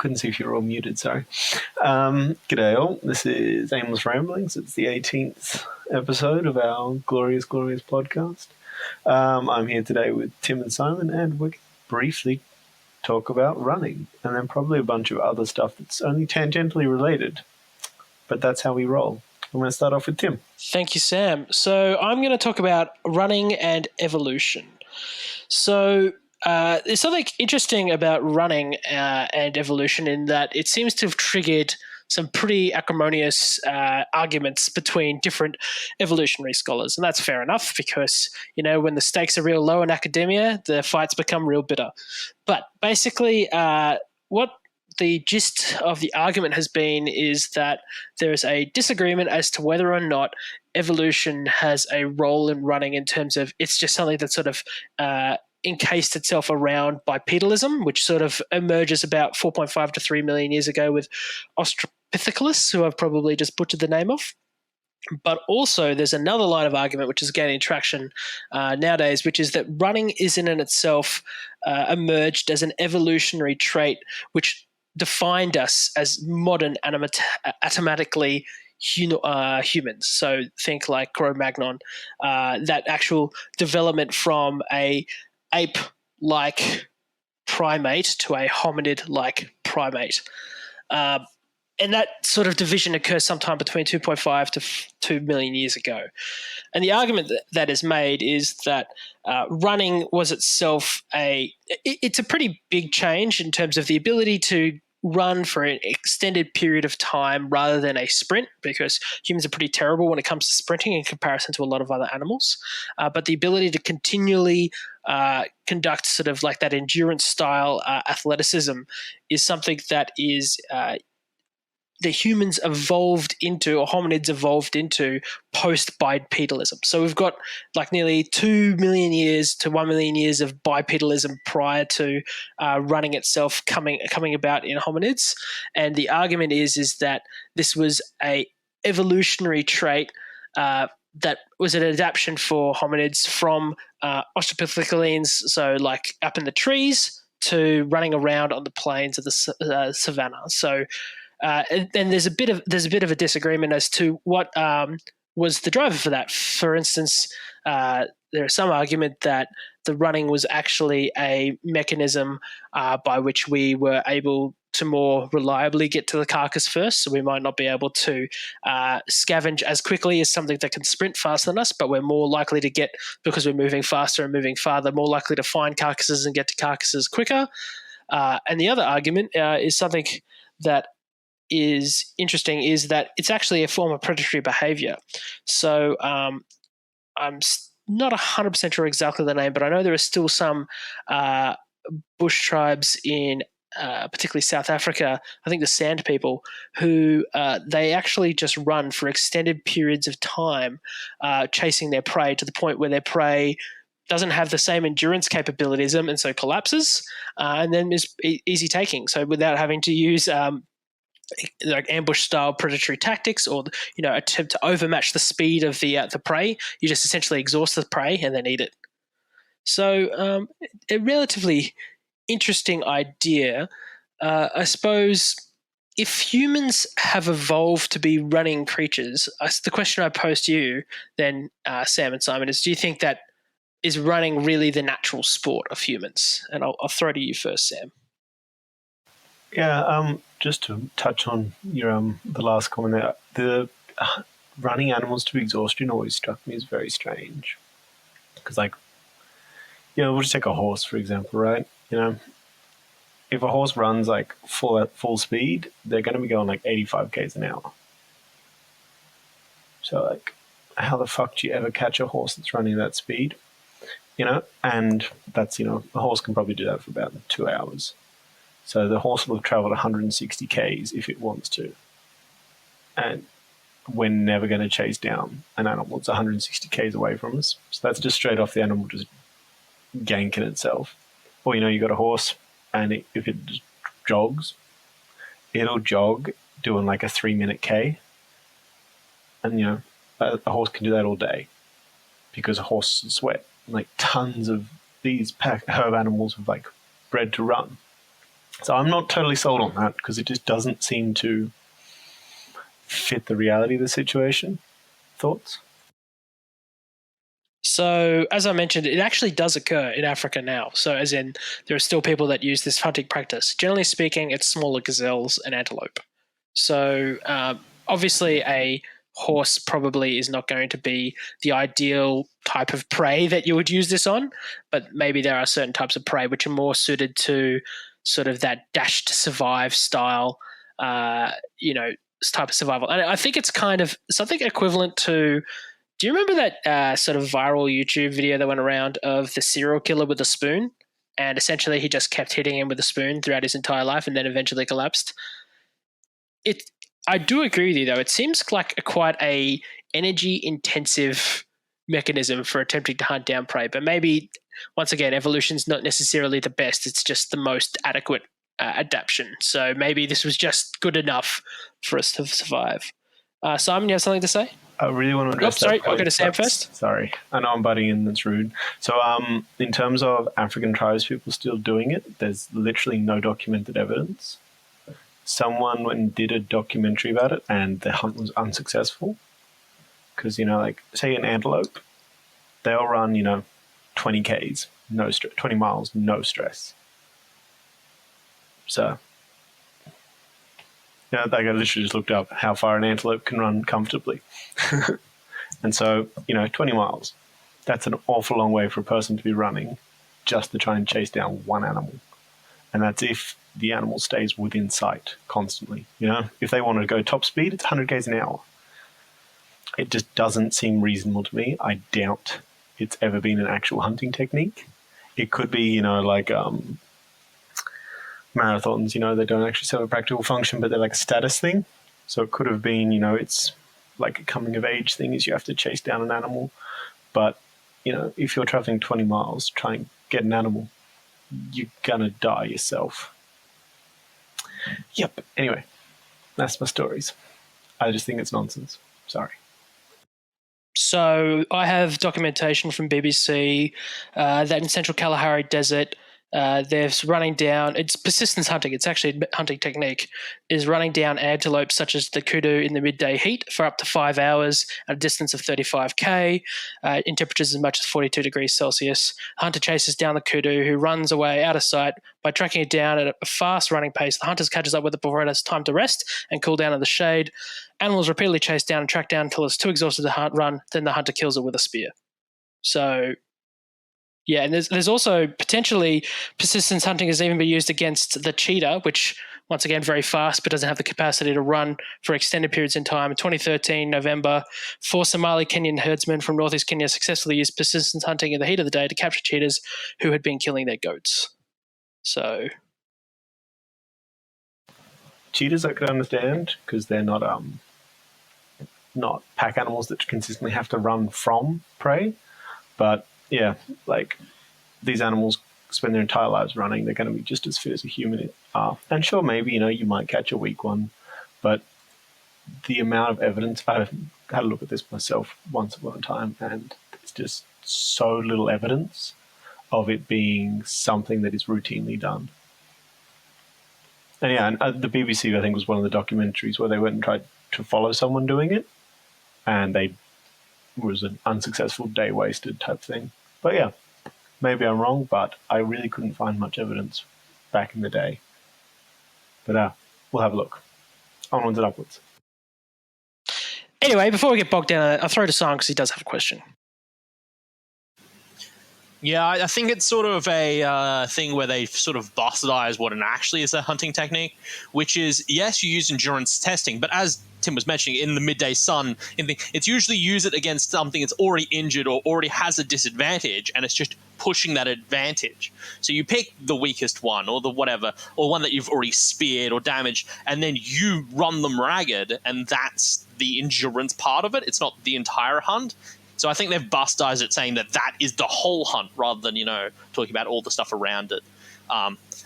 couldn't see if you were all muted, sorry. G'day all, this is Aimless Ramblings. It's the 18th episode of our glorious podcast. I'm here today with Tim and Simon, and we're going to briefly talk about running, and then probably a bunch of other stuff that's only tangentially related. But that's how we roll. I'm going to start off with Tim. Thank you, Sam. So I'm going to talk about running and evolution. So there's something interesting about running and evolution in that it seems to have triggered some pretty acrimonious arguments between different evolutionary scholars. And that's fair enough because, you know, when the stakes are real low in academia, the fights become real bitter. But basically what the gist of the argument has been is that there is a disagreement as to whether or not evolution has a role in running in terms of it's just something that sort of encased itself around bipedalism, which sort of emerges about 4.5 to 3 million years ago with Australopithecus, who I've probably just butchered the name of. But also there's another line of argument which is gaining traction nowadays, which is that running is in and itself emerged as an evolutionary trait which defined us as modern atomatically humans. So think like Cro-Magnon, that actual development from a ape-like primate to a hominid-like primate. And that sort of division occurs sometime between 2.5 to 2 million years ago. And the argument that is made is that running was itself it's a pretty big change in terms of the ability to run for an extended period of time rather than a sprint, because humans are pretty terrible when it comes to sprinting in comparison to a lot of other animals. But the ability to continually conduct sort of like that endurance style athleticism is something that is the humans evolved into, or hominids evolved into, post-bipedalism. So we've got like nearly 2 million years to 1 million years of bipedalism prior to running itself coming about in hominids. And the argument is that this was a evolutionary trait that was an adaptation for hominids from Australopithecines, so like up in the trees, to running around on the plains of the savannah. So and there's a bit of a disagreement as to what was the driver for that. For instance, there is some argument that the running was actually a mechanism by which we were able to more reliably get to the carcass first. So we might not be able to scavenge as quickly as something that can sprint faster than us, but we're more likely to get, because we're moving faster and moving farther, more likely to find carcasses and get to carcasses quicker. And the other argument is something that is interesting, is that it's actually a form of predatory behavior. So I'm not 100% sure exactly the name, but I know there are still some bush tribes in particularly South Africa, I think the Sand people, who they actually just run for extended periods of time chasing their prey, to the point where their prey doesn't have the same endurance capabilities and so collapses, and then is easy taking. So without having to use like ambush style predatory tactics, or attempt to overmatch the speed of the prey, you just essentially exhaust the prey and then eat it. So a relatively interesting idea. I suppose if humans have evolved to be running creatures, the question I pose to you then, Sam and Simon, is: do you think that is running really the natural sport of humans? And I'll throw to you first, Sam. Yeah, just to touch on your the last comment there, the running animals to exhaustion always struck me as very strange. Because, like, we'll just take a horse, for example, right? If a horse runs like full speed, they're going to be going like 85 k's an hour. So, like, how the fuck do you ever catch a horse that's running that speed? And that's, a horse can probably do that for about 2 hours. So the horse will have traveled 160 k's if it wants to. And we're never going to chase down an animal that's 160 k's away from us. So that's just straight off the animal just ganking itself. Or, you got a horse, and if it just jogs, it'll jog doing like a 3-minute K. And, a horse can do that all day because a horse sweat. Like, tons of these pack herd animals have like bred to run. So I'm not totally sold on that because it just doesn't seem to fit the reality of the situation. Thoughts? So, as I mentioned, it actually does occur in Africa now. So, as in, there are still people that use this hunting practice. Generally speaking, it's smaller gazelles and antelope. So, obviously, a horse probably is not going to be the ideal type of prey that you would use this on, but maybe there are certain types of prey which are more suited to sort of that dash to survive style, type of survival. And I think it's kind of something equivalent to. Do you remember that sort of viral YouTube video that went around of the serial killer with a spoon? And essentially, he just kept hitting him with a spoon throughout his entire life, and then eventually collapsed. It. I do agree with you, though. It seems like quite a energy intensive mechanism for attempting to hunt down prey. But maybe once again, evolution's not necessarily the best. It's just the most adequate adaptation. So maybe this was just good enough for us to survive. Simon, you have something to say? I really want to address that sorry, point. I'll go to Sam first. Sorry, I know I'm butting in. That's rude. So, in terms of African tribes people still doing it, there's literally no documented evidence. Someone went and did a documentary about it, and the hunt was unsuccessful because like say an antelope, they'll run 20 k's, 20 miles, no stress. So. I literally just looked up how far an antelope can run comfortably. And so, 20 miles, that's an awful long way for a person to be running just to try and chase down one animal. And that's if the animal stays within sight constantly. If they want to go top speed, it's 100 k's an hour. It just doesn't seem reasonable to me. I doubt it's ever been an actual hunting technique. It could be, marathons, they don't actually serve a practical function, but they're like a status thing. So it could have been, it's like a coming of age thing is you have to chase down an animal. But, if you're traveling 20 miles to try and get an animal, you're going to die yourself. Yep. Anyway, that's my stories. I just think it's nonsense. Sorry. So I have documentation from BBC that in Central Kalahari Desert, they're running down. It's persistence hunting. It's actually a hunting technique. Is running down antelope such as the kudu in the midday heat for up to 5 hours at a distance of 35k, in temperatures as much as 42 degrees Celsius. Hunter chases down the kudu, who runs away out of sight. By tracking it down at a fast running pace, the hunter catches up with it before it has time to rest and cool down in the shade. Animals repeatedly chase down and track down until it's too exhausted to run. Then the hunter kills it with a spear. So. Yeah, and there's also potentially persistence hunting has even been used against the cheetah, which once again very fast but doesn't have the capacity to run for extended periods in time. In 2013, November, 4 Somali Kenyan herdsmen from northeast Kenya successfully used persistence hunting in the heat of the day to capture cheetahs who had been killing their goats. So cheetahs I could understand because they're not pack animals that consistently have to run from prey, but yeah, like these animals spend their entire lives running. They're going to be just as fit as a human are. And sure, maybe, you might catch a weak one, but the amount of evidence, I had a look at this myself once upon a time, and it's just so little evidence of it being something that is routinely done. And yeah, and the BBC, I think, was one of the documentaries where they went and tried to follow someone doing it, and they was an unsuccessful day wasted type thing. But yeah, maybe I'm wrong, but I really couldn't find much evidence back in the day. But we'll have a look. Onwards and upwards. anyway, before we get bogged down, I'll throw to Simon because he does have a question. Yeah, I think it's sort of a thing where they sort of bastardize what it actually is a hunting technique, which is, yes, you use endurance testing, but as Tim was mentioning, in the midday sun, it's usually use it against something that's already injured or already has a disadvantage, and it's just pushing that advantage. So you pick the weakest one or the whatever, or one that you've already speared or damaged, and then you run them ragged, and that's the endurance part of it. It's not the entire hunt. So I think they've bastardized it, saying that that is the whole hunt rather than, talking about all the stuff around it.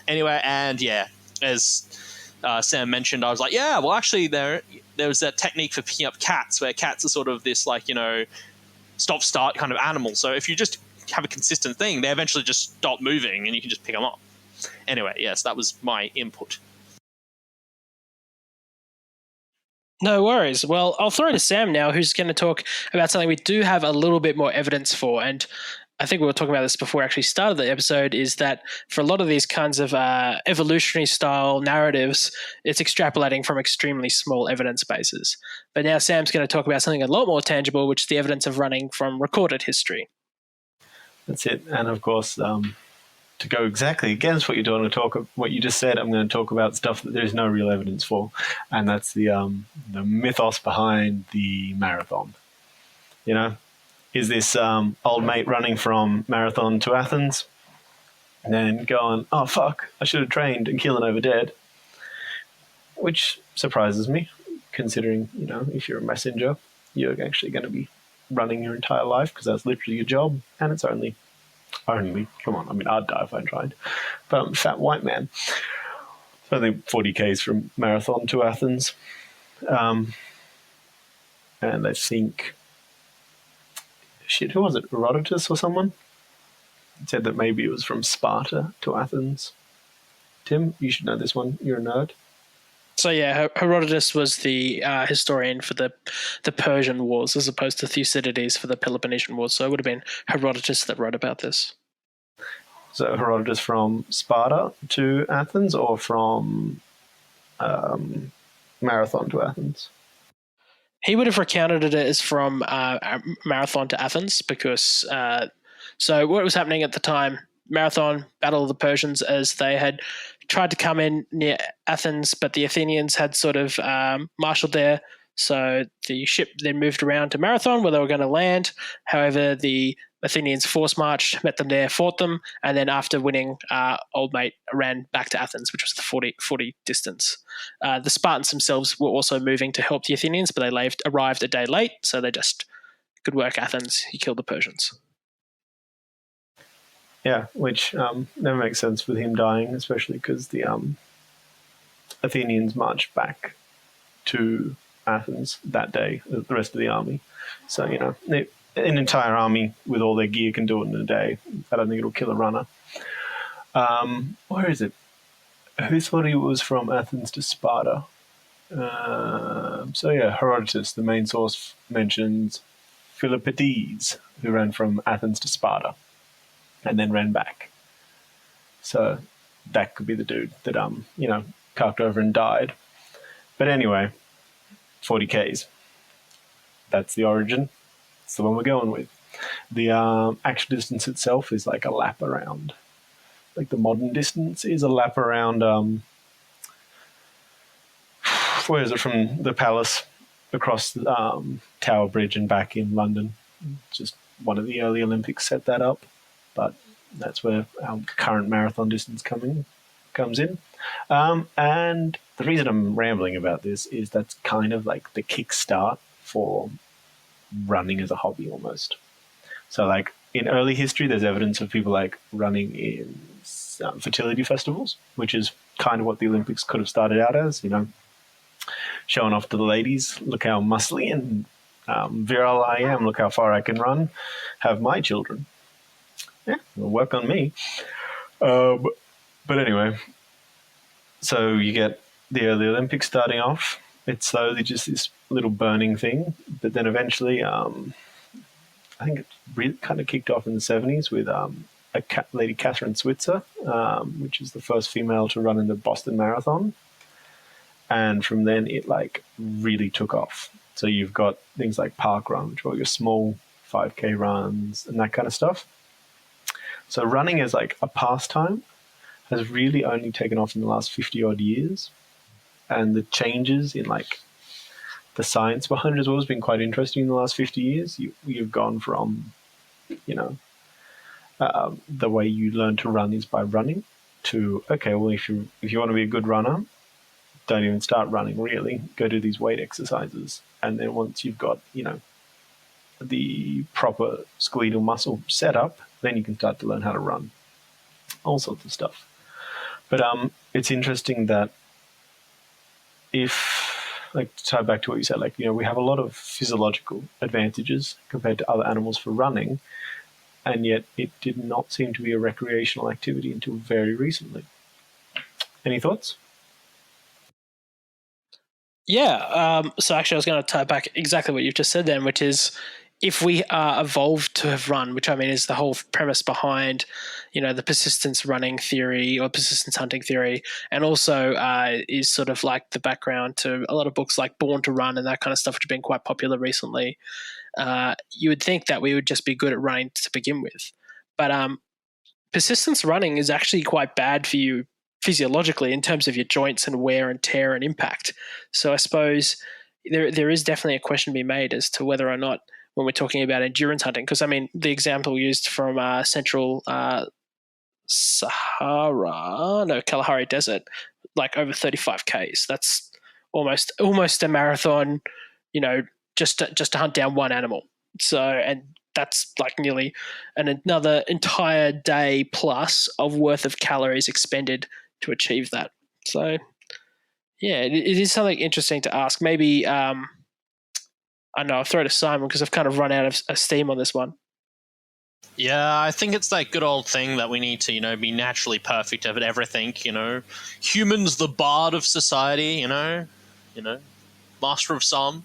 Anyway, and yeah, as Sam mentioned, I was like, yeah, well, actually there was that technique for picking up cats where cats are sort of this stop-start kind of animal. So if you just have a consistent thing, they eventually just stop moving and you can just pick them up. Anyway, yes, that was my input. No worries. Well, I'll throw to Sam now, who's going to talk about something we do have a little bit more evidence for. And I think we were talking about this before we actually started the episode, is that for a lot of these kinds of evolutionary style narratives, it's extrapolating from extremely small evidence bases. But now Sam's going to talk about something a lot more tangible, which is the evidence of running from recorded history. That's it. And of course, to go exactly against what you're doing, what you just said, I'm going to talk about stuff that there is no real evidence for, and that's the mythos behind the marathon. You know, is this old mate running from Marathon to Athens, and then going, "Oh fuck, I should have trained and killing over dead," which surprises me, considering if you're a messenger, you're actually going to be running your entire life because that's literally your job, and it's only come on, I mean, I'd die if I tried, but I'm a fat white man. So I think 40 Ks from Marathon to Athens, and I think who was it, Herodotus or someone said that maybe it was from Sparta to Athens. Tim, you should know this one, you're a nerd. So yeah, Herodotus was the historian for the Persian Wars, as opposed to Thucydides for the Peloponnesian Wars. So it would have been Herodotus that wrote about this. So Herodotus from Sparta to Athens, or from Marathon to Athens? He would have recounted it as from Marathon to Athens, because so what was happening at the time, Marathon, Battle of the Persians, as they had tried to come in near Athens, but the Athenians had sort of marshaled there. So the ship then moved around to Marathon, where they were going to land. However, the Athenians force marched, met them there, fought them, and then after winning, old mate ran back to Athens, which was the 40 distance. The Spartans themselves were also moving to help the Athenians, but they arrived a day late, so they just, good work, Athens, you killed the Persians. Yeah, which never makes sense with him dying, especially because the Athenians marched back to Athens that day, the rest of the army. So, an entire army with all their gear can do it in a day. I don't think it'll kill a runner. Where is it? Who thought he was from Athens to Sparta? Herodotus, the main source, mentions Philippides, who ran from Athens to Sparta and then ran back. So that could be the dude that carked over and died. But anyway, 40 Ks. That's the origin. It's the one we're going with. The actual distance itself is like a lap around. Like the modern distance is a lap around. Where is it, from the palace across the Tower Bridge and back in London? Just one of the early Olympics set that up, but that's where our current marathon distance comes in. And the reason I'm rambling about this is that's kind of like the kickstart for running as a hobby almost. So like in early history, there's evidence of people like running in fertility festivals, which is kind of what the Olympics could have started out as, showing off to the ladies, look how muscly and virile I am, look how far I can run, have my children. Yeah, it'll work on me. But anyway, so you get the early Olympics starting off. It's slowly just this little burning thing, but then eventually, I think it really kind of kicked off in the 70s with lady Catherine Switzer, which is the first female to run in the Boston Marathon. And from then, it like really took off. So you've got things like park run, which are your small 5K runs and that kind of stuff. So running as like a pastime has really only taken off in the last 50 odd years. And the changes in like the science behind it as well has been quite interesting in the last 50 years. You've gone from, the way you learn to run is by running to, okay, well, if you want to be a good runner, don't even start running really. Go do these weight exercises. And then once you've got, the proper skeletal muscle set up, then you can start to learn how to run. All sorts of stuff. But it's interesting that to tie back to what you said, we have a lot of physiological advantages compared to other animals for running. and yet it did not seem to be a recreational activity until very recently. Any thoughts? Yeah. So actually, I was going to tie back exactly what you've just said then, which is if we are evolved to have run, which I mean is the whole premise behind, the persistence running theory or persistence hunting theory, and also is sort of like the background to a lot of books like Born to Run and that kind of stuff, which have been quite popular recently. You would think that we would just be good at running to begin with, but persistence running is actually quite bad for you physiologically in terms of your joints and wear and tear and impact. So I suppose there is definitely a question to be made as to whether or not, when we're talking about endurance hunting, because I mean the example used from Central Kalahari Desert, like over 35 Ks. That's almost a marathon, just to hunt down one animal. So, and that's like nearly another entire day plus of worth of calories expended to achieve that. So, yeah, it is something interesting to ask. Maybe I know I'll throw to Simon because I've kind of run out of steam on this one. Yeah, I think it's that good old thing that we need to, be naturally perfect at everything, Humans, the bard of society, master of some,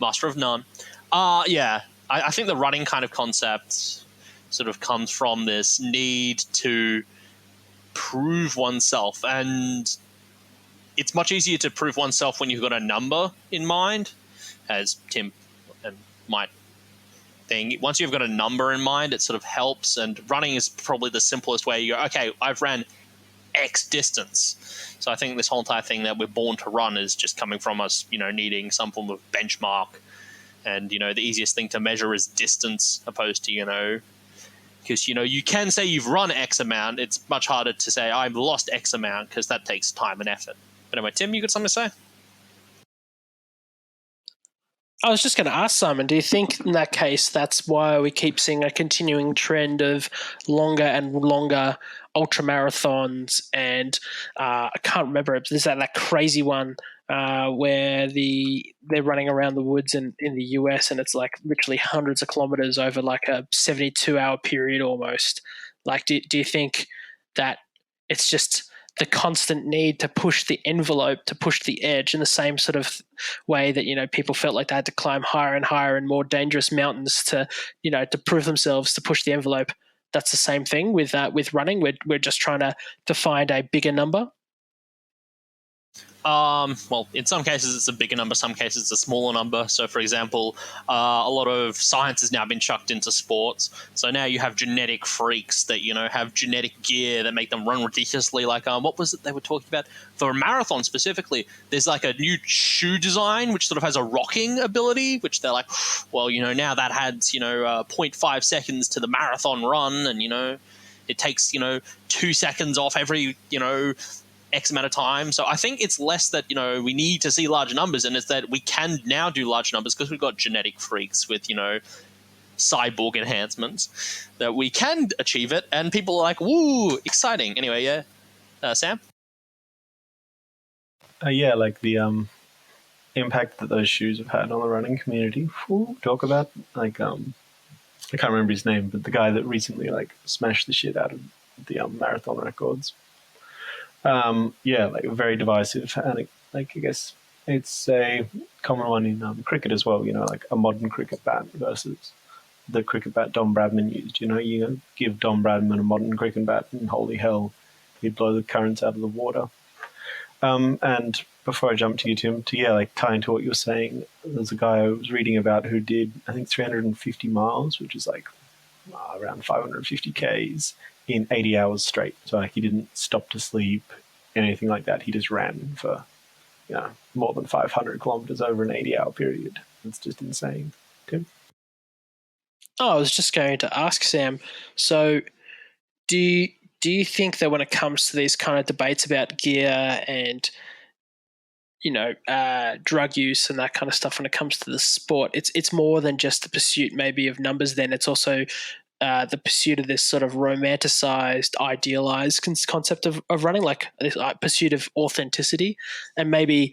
master of none. Yeah, I think the running kind of concept sort of comes from this need to prove oneself, and it's much easier to prove oneself when you've got a number in mind, as Tim might think. Once you've got a number in mind, it sort of helps, and running is probably the simplest way. You go, okay, I've ran X distance. So I think this whole entire thing that we're born to run is just coming from us, needing some form of benchmark. And, the easiest thing to measure is distance opposed to, because, you can say you've run X amount. It's much harder to say I've lost X amount because that takes time and effort. But anyway, Tim, you got something to say? I was just going to ask Simon, do you think in that case that's why we keep seeing a continuing trend of longer and longer ultra marathons? And I can't remember, there's that crazy one where they're running around the woods in the US, and it's like literally hundreds of kilometers over like a 72-hour period almost. Like, do you think that it's just the constant need to push the envelope, to push the edge, in the same sort of way that people felt like they had to climb higher and higher and more dangerous mountains to prove themselves, to push the envelope? That's the same thing with running. We're just trying to find a bigger number. Well, in some cases it's a bigger number, some cases it's a smaller number. So, for example, a lot of science has now been chucked into sports. So now you have genetic freaks that, have genetic gear that make them run ridiculously. Like, what was it they were talking about? For a marathon specifically, there's like a new shoe design which sort of has a rocking ability, which they're like, well, now that adds, 0.5 seconds to the marathon run. And, it takes, 2 seconds off every, X amount of time. So I think it's less that, we need to see large numbers, and it's that we can now do large numbers because we've got genetic freaks with, cyborg enhancements that we can achieve it, and people are like, woo, exciting. Anyway, yeah. Sam? Yeah, like the impact that those shoes have had on the running community. Talk about, like, I can't remember his name, but the guy that recently, like, smashed the shit out of the marathon records. Yeah, like very divisive, and I guess it's a common one in cricket as well. Like a modern cricket bat versus the cricket bat Don Bradman used. You give Don Bradman a modern cricket bat, and holy hell, he'd blow the currents out of the water. And before I jump to you, Tim, like tie into what you're saying, there's a guy I was reading about who did, I think, 350 miles, which is like around 550 Ks in 80 hours straight. So like he didn't stop to sleep, anything like that. He just ran for more than 500 kilometers over an 80-hour period. It's just insane. Tim? Oh, I was just going to ask Sam, so do you think that when it comes to these kind of debates about gear and drug use and that kind of stuff, when it comes to the sport, it's more than just the pursuit maybe of numbers? Then it's also the pursuit of this sort of romanticized, idealized concept of running, like this pursuit of authenticity. And maybe,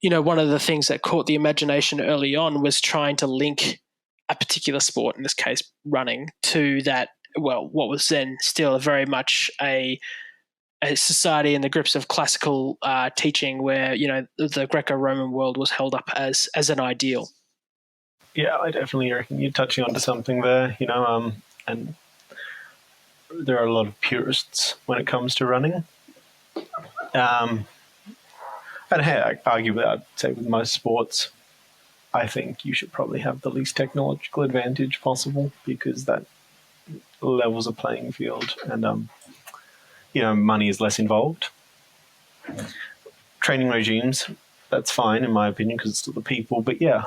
one of the things that caught the imagination early on was trying to link a particular sport, in this case running, to that, well, what was then still very much a society in the grips of classical teaching, where the Greco-Roman world was held up as an ideal. Yeah, I definitely reckon you're touching onto something there. And there are a lot of purists when it comes to running. And hey, I argue with that. Say with most sports, I think you should probably have the least technological advantage possible, because that levels a playing field, and money is less involved. Training regimes, that's fine in my opinion, because it's still the people. But yeah,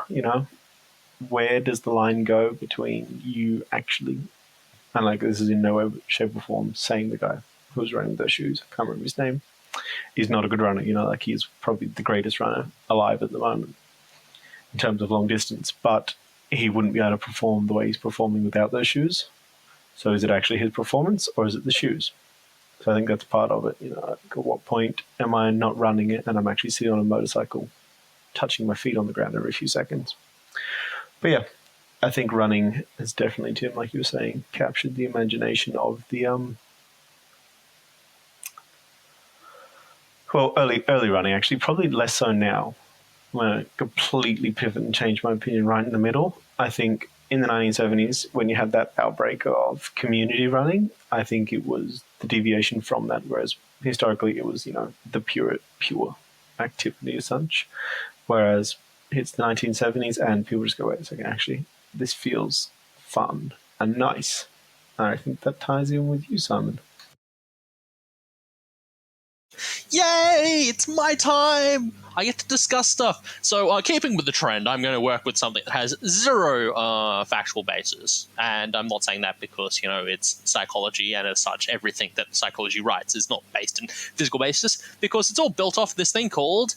where does the line go between you actually, and like this is in no way, shape, or form saying the guy who's running with those shoes, I can't remember his name, he's not a good runner. Like he's probably the greatest runner alive at the moment in terms of long distance, but he wouldn't be able to perform the way he's performing without those shoes. So is it actually his performance, or is it the shoes? So I think that's part of it. At what point am I not running it and I'm actually sitting on a motorcycle, touching my feet on the ground every few seconds? But yeah, I think running has definitely, Tim, like you were saying, captured the imagination of the early running. Actually, probably less so now. I'm going to completely pivot and change my opinion right in the middle. I think in the 1970s, when you had that outbreak of community running, I think it was the deviation from that, whereas historically it was, the pure activity as such. Whereas it's the 1970s and people just go, wait a second, actually, this feels fun and nice. And I think that ties in with you, Simon. Yay! It's my time! I get to discuss stuff. So, keeping with the trend, I'm going to work with something that has zero factual basis. And I'm not saying that because, it's psychology, and as such, everything that psychology writes is not based in physical basis, because it's all built off this thing called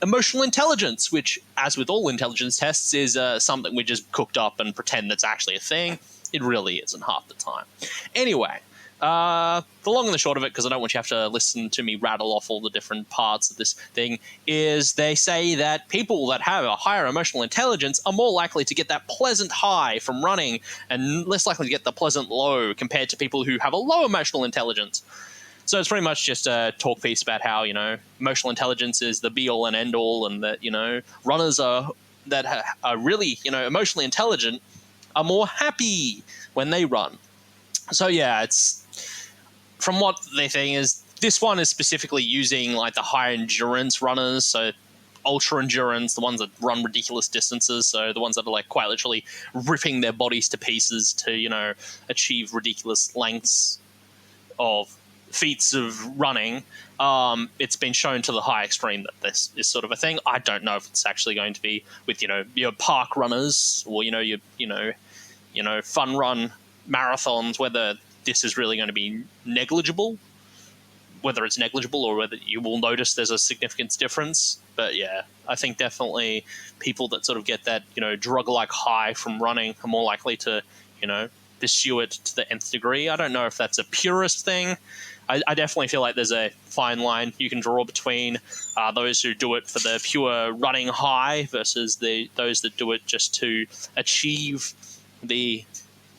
emotional intelligence, which, as with all intelligence tests, is something we just cooked up and pretend that's actually a thing. It really isn't half the time. Anyway, the long and the short of it, because I don't want you to have to listen to me rattle off all the different parts of this thing, is they say that people that have a higher emotional intelligence are more likely to get that pleasant high from running and less likely to get the pleasant low compared to people who have a low emotional intelligence. So it's pretty much just a talk piece about how, emotional intelligence is the be-all and end-all, and that, runners that are really, emotionally intelligent are more happy when they run. So yeah, it's from what they're saying is this one is specifically using like the high endurance runners, so ultra endurance, the ones that run ridiculous distances, so the ones that are like quite literally ripping their bodies to pieces to, achieve ridiculous lengths of feats of running. It's been shown to the high extreme that this is sort of a thing. I don't know if it's actually going to be with, your park runners or, your fun run marathons, whether this is really going to be negligible, whether it's negligible or whether you will notice there's a significant difference. But yeah, I think definitely people that sort of get that, drug-like high from running are more likely to, pursue it to the nth degree. I don't know if that's a purist thing. I definitely feel like there's a fine line you can draw between those who do it for the pure running high versus those that do it just to achieve the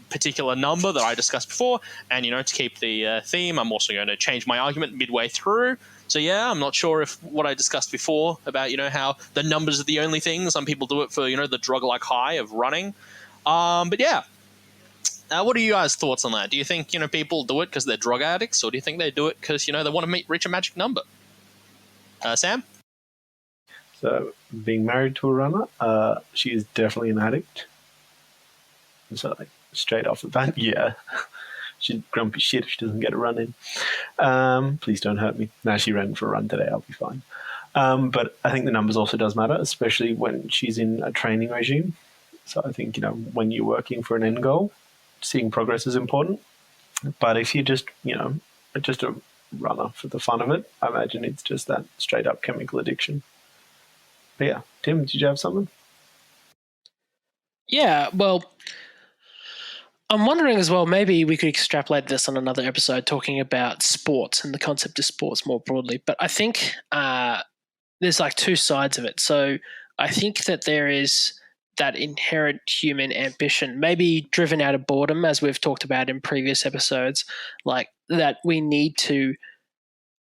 particular number that I discussed before. And, to keep the theme, I'm also going to change my argument midway through. So, yeah, I'm not sure if what I discussed before about, how the numbers are the only thing. Some people do it for, the drug-like high of running. But, yeah. What are you guys' thoughts on that? Do you think, people do it because they're drug addicts, or do you think they do it because, they want to reach a magic number? Sam? So, being married to a runner, she is definitely an addict. So, like, straight off the bat, yeah. She's grumpy shit if she doesn't get a run in. Please don't hurt me. No, she ran for a run today. I'll be fine. But I think the numbers also does matter, especially when she's in a training regime. So I think, when you're working for an end goal, seeing progress is important. But if you're just, just a runner for the fun of it, I imagine it's just that straight up chemical addiction. But yeah, Tim, did you have something? Yeah, well, I'm wondering as well, maybe we could extrapolate this on another episode talking about sports and the concept of sports more broadly. But I think there's like two sides of it. So I think that there is that inherent human ambition, maybe driven out of boredom, as we've talked about in previous episodes, like that we need to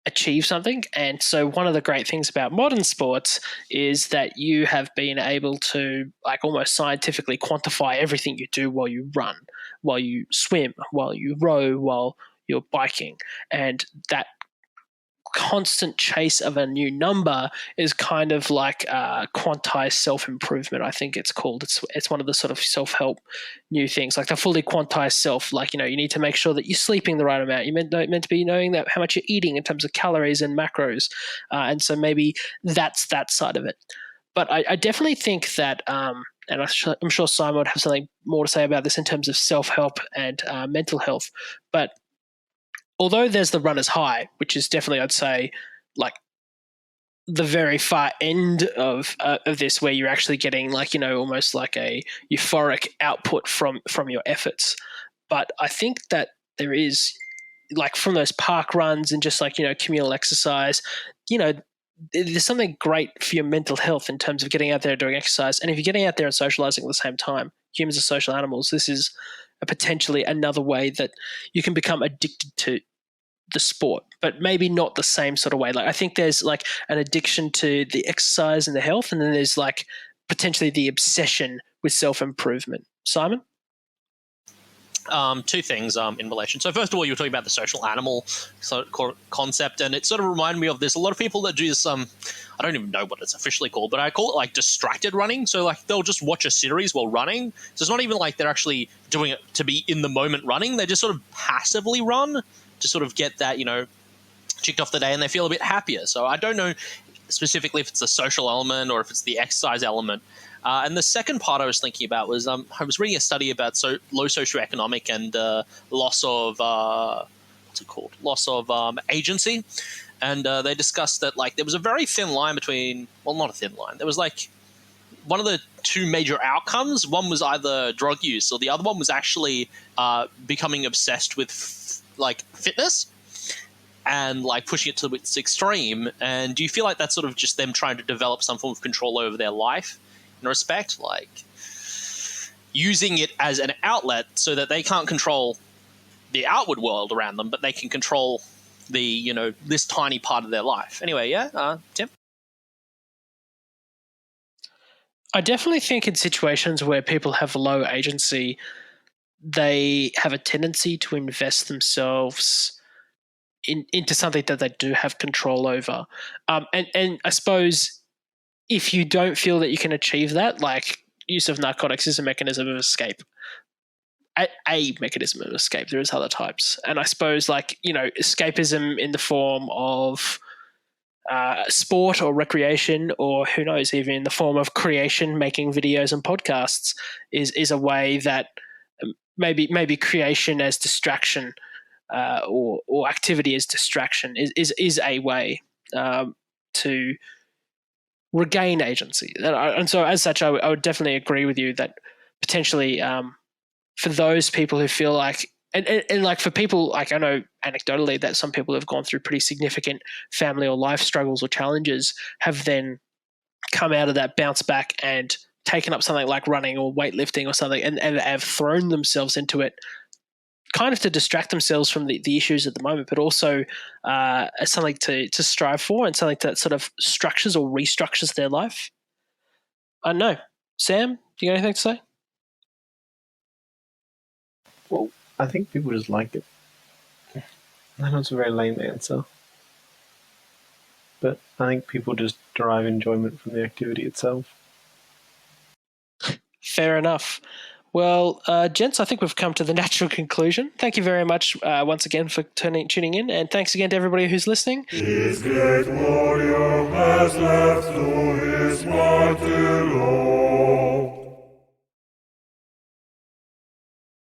achieve something. And so one of the great things about modern sports is that you have been able to like almost scientifically quantify everything you do while you run, while you swim, while you row, while you're biking. And that constant chase of a new number is kind of like quantized self-improvement, I think it's called. It's one of the sort of self-help new things, like the fully quantized self. Like, you know, you need to make sure that you're sleeping the right amount. You're meant to be knowing that how much you're eating in terms of calories and macros. And so maybe that's that side of it. But I definitely think that, and I'm sure Simon would have something more to say about this in terms of self-help and mental health. But although there's the runner's high, which is definitely, I'd say, like the very far end of this, where you're actually getting like, you know, almost like a euphoric output from your efforts. But I think that there is, like, from those park runs and just like, you know, communal exercise, you know, there's something great for your mental health in terms of getting out there doing exercise. And if you're getting out there and socializing at the same time, humans are social animals. This is potentially another way that you can become addicted to the sport, but maybe not the same sort of way. Like, I think there's like an addiction to the exercise and the health, and then there's like potentially the obsession with self-improvement. Simon? Two things in relation. So first of all, you were talking about the social animal concept, and it sort of reminded me of this. A lot of people that do this, I don't even know what it's officially called, but I call it like distracted running. So like they'll just watch a series while running. So it's not even like they're actually doing it to be in the moment running. They just sort of passively run to sort of get that, you know, checked off the day, and they feel a bit happier. So I don't know specifically if it's the social element or if it's the exercise element. And the second part I was thinking about was I was reading a study about low socioeconomic and loss of loss of agency, and they discussed that like there was a very thin line between, well, not a thin line. There was like one of the two major outcomes. One was either drug use, or the other one was actually becoming obsessed with like fitness and like pushing it to its extreme. And do you feel like that's sort of just them trying to develop some form of control over their life? In respect, like using it as an outlet so that they can't control the outward world around them, but they can control the, you know, this tiny part of their life. Anyway, yeah, Tim? I definitely think in situations where people have low agency, they have a tendency to invest themselves into something that they do have control over. And I suppose if you don't feel that you can achieve that, like use of narcotics is a mechanism of escape. A mechanism of escape. There is other types. And I suppose, like, you know, escapism in the form of sport or recreation, or who knows, even in the form of creation, making videos and podcasts, is a way that maybe creation as distraction or activity as distraction is a way to regain agency. And so as such, I would definitely agree with you that potentially for those people who feel like, and like for people, like I know anecdotally that some people have gone through pretty significant family or life struggles or challenges, have then come out of that, bounce back and taken up something like running or weightlifting or something, and have thrown themselves into it kind of to distract themselves from the issues at the moment, but also as something to strive for and something that sort of structures or restructures their life. I don't know. Sam, do you got anything to say? Well, I think people just like it. I know it's a very lame answer, but I think people just derive enjoyment from the activity itself. Fair enough. Well, gents, I think we've come to the natural conclusion. Thank you very much once again for tuning in, and thanks again to everybody who's listening. His great warrior has left to his mighty Lord.